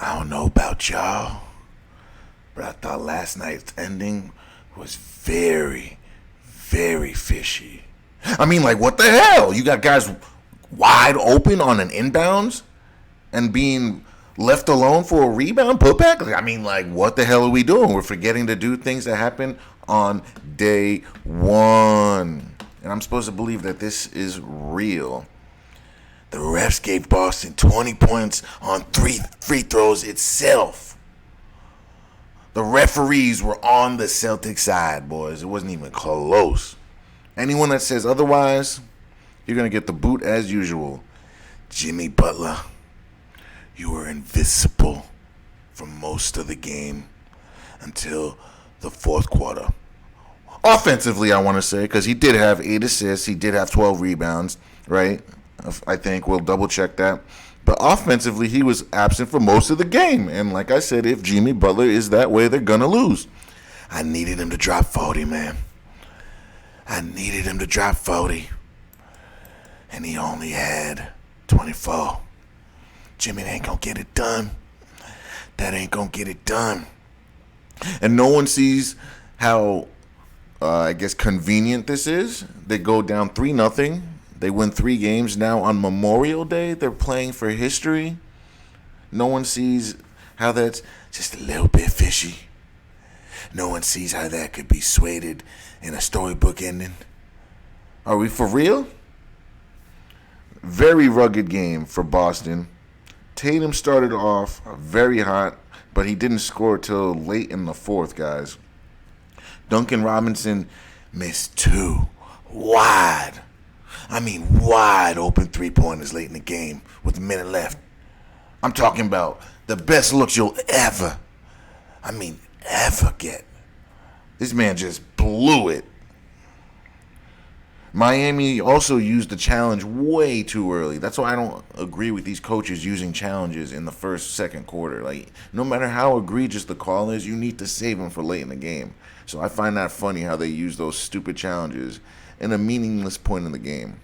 I don't know about y'all, but I thought last night's ending was very, very fishy. I mean, like, what the hell? You got guys wide open on an inbounds and being left alone for a rebound putback? I mean, like, what the hell are we doing? We're forgetting to do things that happen on day one. And I'm supposed to believe that this is real. The refs gave Boston 20 points on 3 free throws itself. The referees were on the Celtics side, boys. It wasn't even close. Anyone that says otherwise, you're going to get the boot as usual. Jimmy Butler, you were invisible for most of the game until the fourth quarter. Offensively, I want to say, because he did have 8 assists. He did have 12 rebounds, right? I think we'll double check that. But offensively, he was absent for most of the game. And like I said, if Jimmy Butler is that way, they're going to lose. I needed him to drop 40, man. I needed him to drop 40. And he only had 24. Jimmy ain't going to get it done. That ain't going to get it done. And no one sees how, I guess, convenient this is. They go down 3-0. They win 3 games. Now on Memorial Day, they're playing for history. No one sees how that's just a little bit fishy. No one sees how that could be swayed in a storybook ending. Are we for real? Very rugged game for Boston. Tatum started off very hot, but he didn't score till late in the fourth, guys. Duncan Robinson missed 2 wide open 3-pointers late in the game with a minute left. I'm talking about the best looks you'll ever get. This man just blew it. Miami also used the challenge way too early. That's why I don't agree with these coaches using challenges in the first, second quarter. Like, no matter how egregious the call is, you need to save them for late in the game. So I find that funny how they use those stupid challenges in a meaningless point in the game.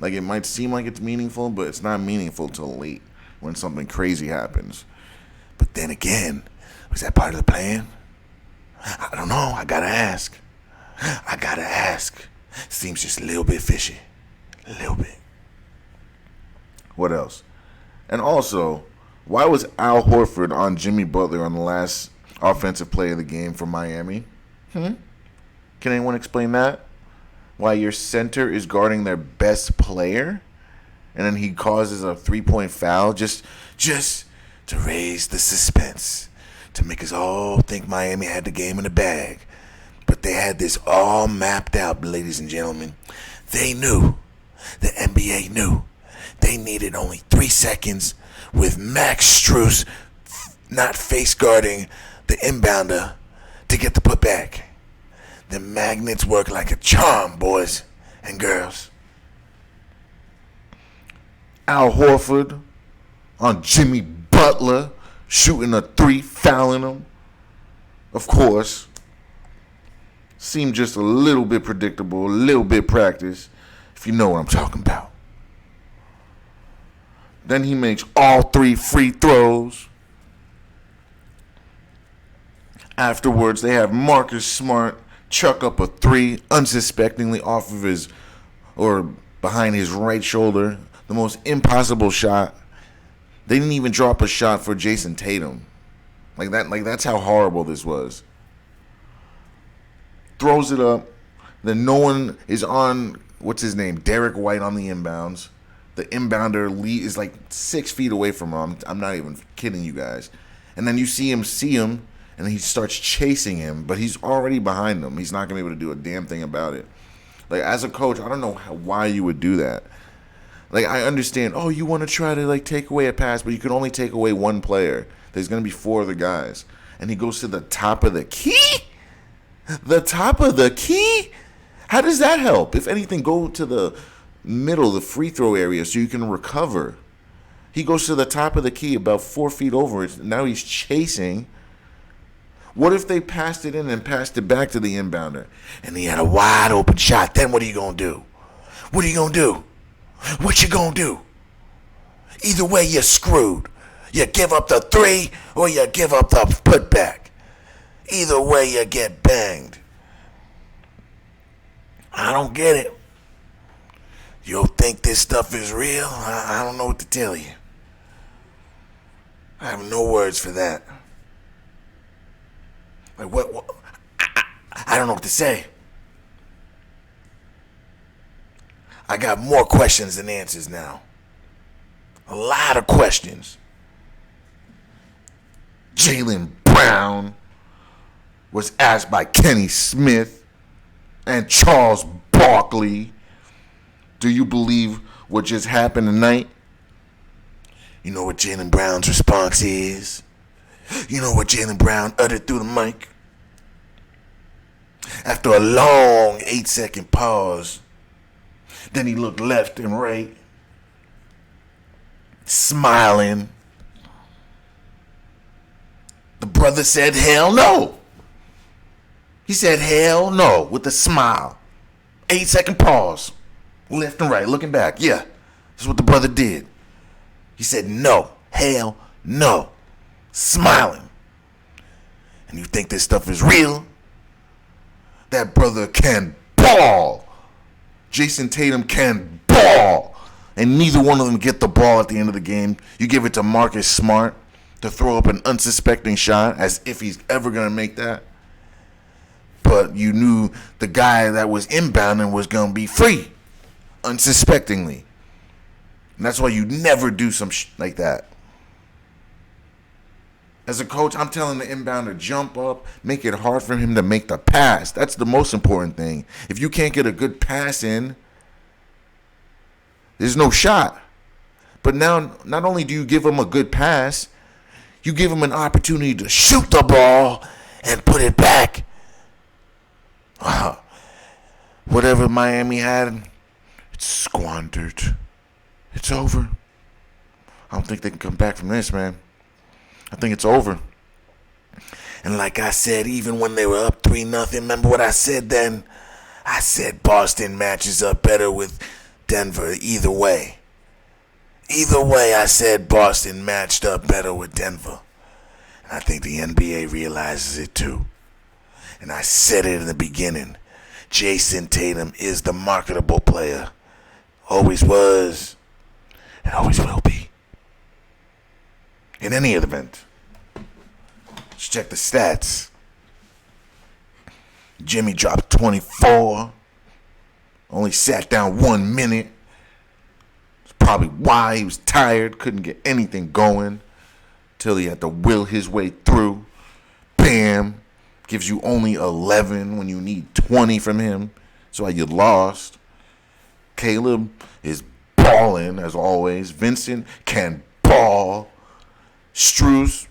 Like, it might seem like it's meaningful, but it's not meaningful till late when something crazy happens. But then again, was that part of the plan? I don't know. I gotta ask. Seems just a little bit fishy. A little bit. What else? And also, why was Al Horford on Jimmy Butler on the last offensive play of the game for Miami? Can anyone explain that? Why your center is guarding their best player, and then he causes a 3-point foul just to raise the suspense, to make us all think Miami had the game in the bag. But they had this all mapped out, ladies and gentlemen. They knew, the NBA knew, they needed only 3 seconds with Max Strus not face guarding the inbounder to get the putback. The magnets work like a charm, boys and girls. Al Horford on Jimmy Butler shooting a 3, fouling him. Of course, seemed just a little bit predictable, a little bit practice, if you know what I'm talking about. Then he makes all 3 free throws. Afterwards, they have Marcus Smart chuck up a 3 unsuspectingly off of his, or behind his right shoulder. The most impossible shot. They didn't even drop a shot for Jason Tatum. Like that's how horrible this was. Throws it up. Then no one is on, what's his name? Derek White on the inbounds. The inbounder is like 6 feet away from him. I'm not even kidding you guys. And then you see him, and he starts chasing him, but he's already behind him. He's not going to be able to do a damn thing about it. Like, as a coach, I don't know why you would do that. Like, I understand, you want to try to, like, take away a pass, but you can only take away one player. There's going to be 4 other guys. And he goes to the top of the key? The top of the key? How does that help? If anything, go to the middle, the free throw area, so you can recover. He goes to the top of the key, about 4 feet over it. Now he's chasing. What if they passed it in and passed it back to the inbounder, and he had a wide open shot? Then what are you going to do? What are you going to do? What you going to do? Either way, you're screwed. You give up the three or you give up the putback. Either way, you get banged. I don't get it. You think this stuff is real? I don't know what to tell you. I have no words for that. Like what I don't know what to say. I got more questions than answers now. A lot of questions. Jaylen Brown was asked by Kenny Smith and Charles Barkley, do you believe what just happened tonight? You know what Jaylen Brown's response is? You know what Jaylen Brown uttered through the mic? After a long 8-second pause, then he looked left and right, smiling. The brother said, hell no. He said, hell no, with a smile. 8-second pause, left and right, looking back. Yeah, that's what the brother did. He said, no, hell no, smiling. And you think this stuff is real? That brother can ball. Jason Tatum can ball. And neither one of them get the ball at the end of the game. You give it to Marcus Smart to throw up an unsuspecting shot as if he's ever going to make that. But you knew the guy that was inbounding was going to be free, unsuspectingly. And that's why you never do some like that. As a coach, I'm telling the inbounder, jump up, make it hard for him to make the pass. That's the most important thing. If you can't get a good pass in, there's no shot. But now, not only do you give him a good pass, you give him an opportunity to shoot the ball and put it back. Whatever Miami had, it's squandered. It's over. I don't think they can come back from this, man. I think it's over. And like I said, even when they were up 3-0, remember what I said then? I said Boston matches up better with Denver either way. Either way, I said Boston matched up better with Denver. And I think the NBA realizes it too. And I said it in the beginning. Jason Tatum is the marketable player. Always was. And always will be. In any event, let's check the stats. Jimmy dropped 24. Only sat down 1 minute. That's probably why he was tired. Couldn't get anything going. Till he had to will his way through. Bam. Gives you only 11 when you need 20 from him. That's why you lost. Caleb is balling as always. Vincent can ball. Strus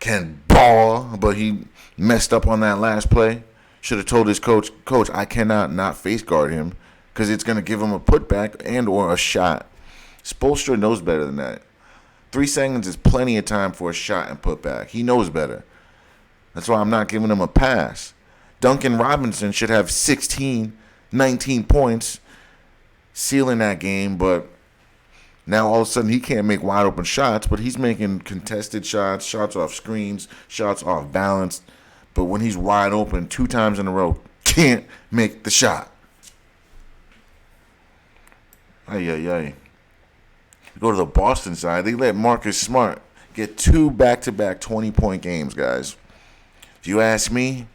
can ball, but he messed up on that last play. Should have told his coach, I cannot not face guard him because it's going to give him a putback and or a shot. Spoelstra knows better than that. 3 seconds is plenty of time for a shot and putback. He knows better. That's why I'm not giving him a pass. Duncan Robinson should have 16, 19 points sealing that game, but now all of a sudden he can't make wide open shots, but he's making contested shots, shots off screens, shots off balance. But when he's wide open 2 times in a row, can't make the shot. Ay. Go to the Boston side. They let Marcus Smart get 2 back-to-back 20-point games, guys. If you ask me,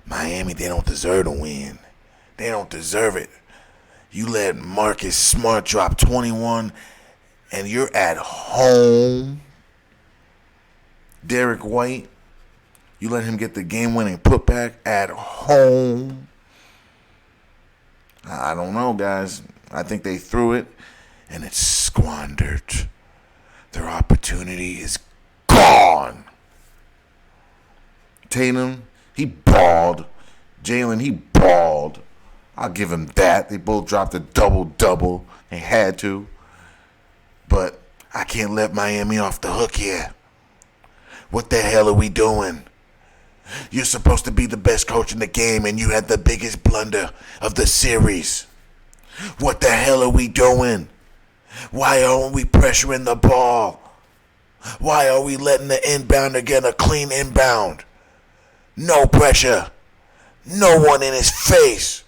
Miami, they don't deserve to win. They don't deserve it. You let Marcus Smart drop 21 and you're at home. Derek White, you let him get the game-winning putback at home. I don't know, guys. I think they threw it, and it's squandered. Their opportunity is gone. Tatum, he balled. Jaylen, he balled. I'll give him that. They both dropped a double-double. They had to. But I can't let Miami off the hook here. What the hell are we doing? You're supposed to be the best coach in the game, and you had the biggest blunder of the series. What the hell are we doing? Why aren't we pressuring the ball? Why are we letting the inbounder get a clean inbound? No pressure. No one in his face.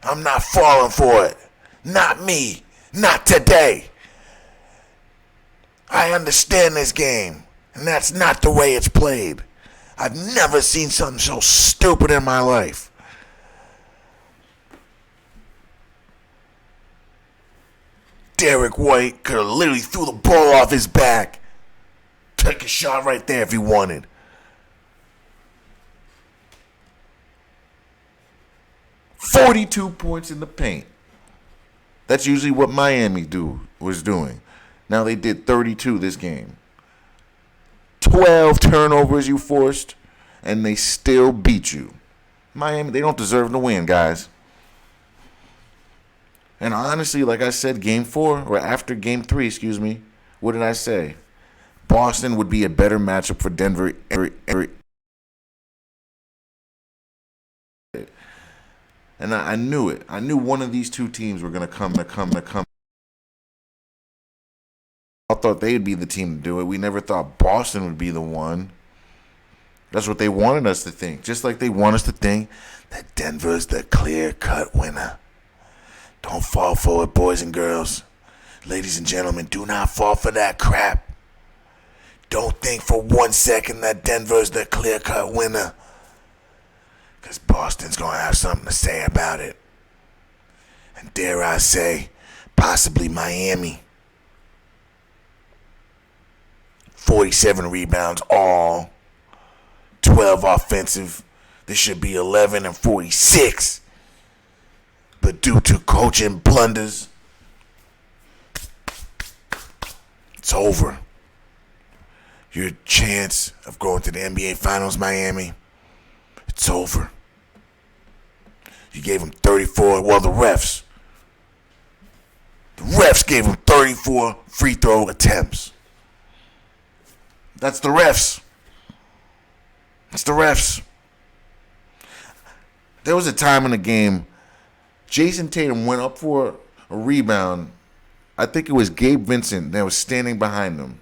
I'm not falling for it. Not me. Not today. I understand this game, and that's not the way it's played. I've never seen something so stupid in my life. Derek White could have literally threw the ball off his back. Take a shot right there if he wanted. $42 points in the paint. That's usually what Miami was doing. Now they did 32 this game. 12 turnovers you forced, and they still beat you. Miami, they don't deserve to win, guys. And honestly, like I said, Game 4, or after Game 3, what did I say? Boston would be a better matchup for Denver. And I knew it. I knew one of these two teams were going to come. I thought they'd be the team to do it. We never thought Boston would be the one. That's what they wanted us to think. Just like they want us to think that Denver's the clear-cut winner. Don't fall for it, boys and girls. Ladies and gentlemen, do not fall for that crap. Don't think for 1 second that Denver's the clear-cut winner. Because Boston's going to have something to say about it. And dare I say, possibly Miami. 47 rebounds all. 12 offensive. This should be 11 and 46. But due to coaching blunders, it's over. Your chance of going to the NBA Finals, Miami, it's over. You gave them 34. Well, the refs gave them 34 free throw attempts. That's the refs. It's the refs. There was a time in the game, Jason Tatum went up for a rebound. I think it was Gabe Vincent that was standing behind him.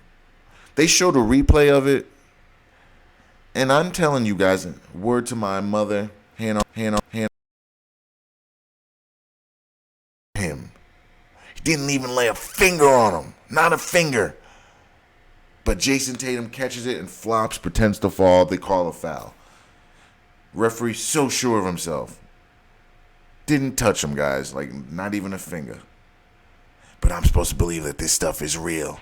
They showed a replay of it. And I'm telling you guys, word to my mother, hand on him. He didn't even lay a finger on him. Not a finger. But Jason Tatum catches it and flops, pretends to fall. They call a foul. Referee so sure of himself. Didn't touch him, guys. Like, not even a finger. But I'm supposed to believe that this stuff is real.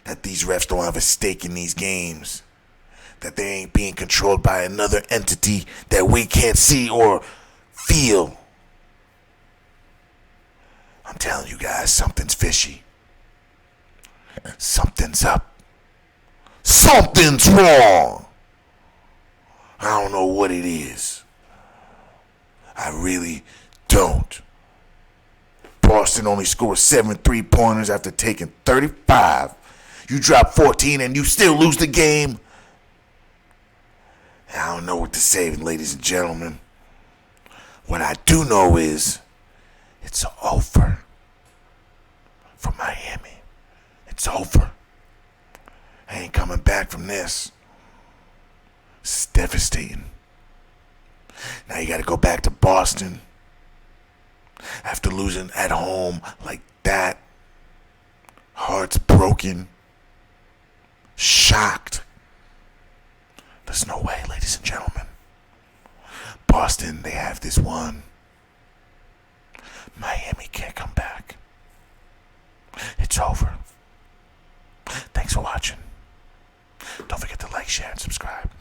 That these refs don't have a stake in these games. That they ain't being controlled by another entity that we can't see or feel. I'm telling you guys, something's fishy. Something's up. Something's wrong. I don't know what it is. I really don't. Boston only scored 7 3-pointers after taking 35. You drop 14 and you still lose the game. I don't know what to say, ladies and gentlemen. What I do know is it's over for Miami. It's over. I ain't coming back from this. It's devastating. Now you got to go back to Boston after losing at home like that. Hearts broken. Shocked. There's no way, ladies and gentlemen. Boston, they have this one. Miami can't come back. It's over. Thanks for watching. Don't forget to like, share, and subscribe.